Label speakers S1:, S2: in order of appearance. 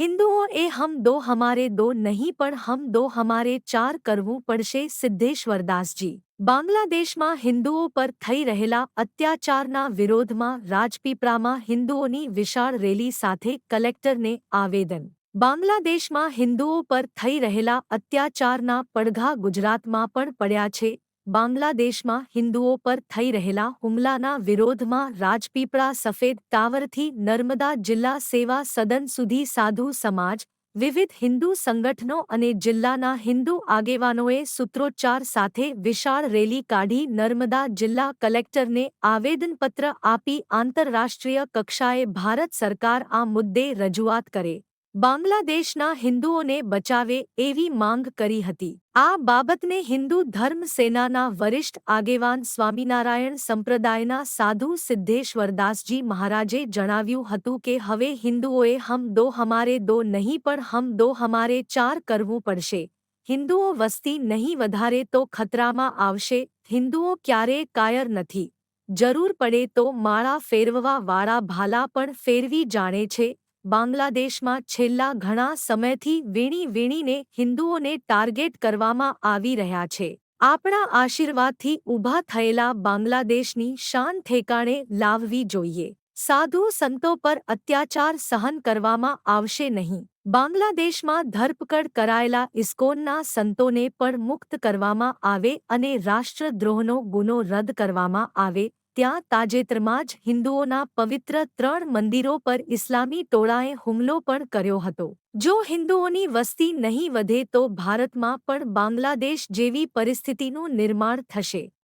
S1: हिंदुओं ए हम दो हमारे दो नहीं पण हम दो हमारे ચાર કરવું પડશે સિદ્ધેશ્વરદાસજી। બાંગ્લાદેશમાં હિન્દુઓ પર થઈ રહેલા અત્યાચારના વિરોધમાં રાજપીપળામાં હિન્દુઓની વિશાળ રેલી સાથે કલેક્ટરને આવેદન। બાંગ્લાદેશમાં હિન્દુઓ પર થઈ રહેલા અત્યાચારના પડઘા ગુજરાતમાં પણ પડ્યા છે। બાંગ્લાદેશમાં હિન્દુઓ પર થઈ રહેલા હુમલાના વિરોધમાં રાજપીપળા સફેદ ટાવરથી નર્મદા જિલ્લા સેવા સદન સુધી સાધુ સમાજ, વિવિધ હિન્દુ સંગઠનો અને જિલ્લાના હિન્દુ આગેવાનોએ સૂત્રોચ્ચાર સાથે વિશાળ રેલી કાઢી નર્મદા જિલ્લા કલેક્ટરને આવેદનપત્ર આપી આંતરરાષ્ટ્રીય કક્ષાએ ભારત સરકાર આ મુદ્દે રજૂઆત કરે, બાંગ્લાદેશના હિન્દુઓને બચાવે એવી માંગ કરી હતી। આ બાબતને હિન્દુ ધર્મ સેનાના વરિષ્ઠ આગેવાન સ્વામિનારાયણ સંપ્રદાયના સાધુ સિદ્ધેશ્વરદાસજી મહારાજે જણાવ્યું હતું કે હવે હિન્દુઓએ હમ દો હમારે દો નહીં પણ હમ દો હમારે ચાર કરવું પડશે। હિન્દુઓ વસ્તી નહીં વધારે તો ખતરામાં આવશે। હિન્દુઓ ક્યારેય કાયર નથી, જરૂર પડે તો માળા ફેરવવા વાળા ભાલા પણ ફેરવી જાણે છે। બાંગ્લાદેશમાં છેલ્લા ઘણા સમયથી વીણી વીણીને હિન્દુઓને ટાર્ગેટ કરવામાં આવી રહ્યા છે। આપણા આશીર્વાદથી ઊભા થયેલા બાંગ્લાદેશની શાન ઠેકાણે લાવવી જોઈએ। સાધુ સંતો પર અત્યાચાર સહન કરવામાં આવશે નહીં। બાંગ્લાદેશમાં ધરપકડ કરાયેલા ઇસ્કોનના સંતોને પણ મુક્ત કરવામાં આવે અને રાષ્ટ્રદ્રોહનો ગુનો રદ કરવામાં આવે। ત્યાં તાજેતરમાં જ હિન્દુઓના પવિત્ર 3 મંદિરો પર ઇસ્લામી ટોળાએ હુમલો પણ કર્યો હતો। જો હિન્દુઓની વસ્તી નહીં વધે તો ભારતમાં પણ બાંગ્લાદેશ જેવી પરિસ્થિતિનું નિર્માણ થશે।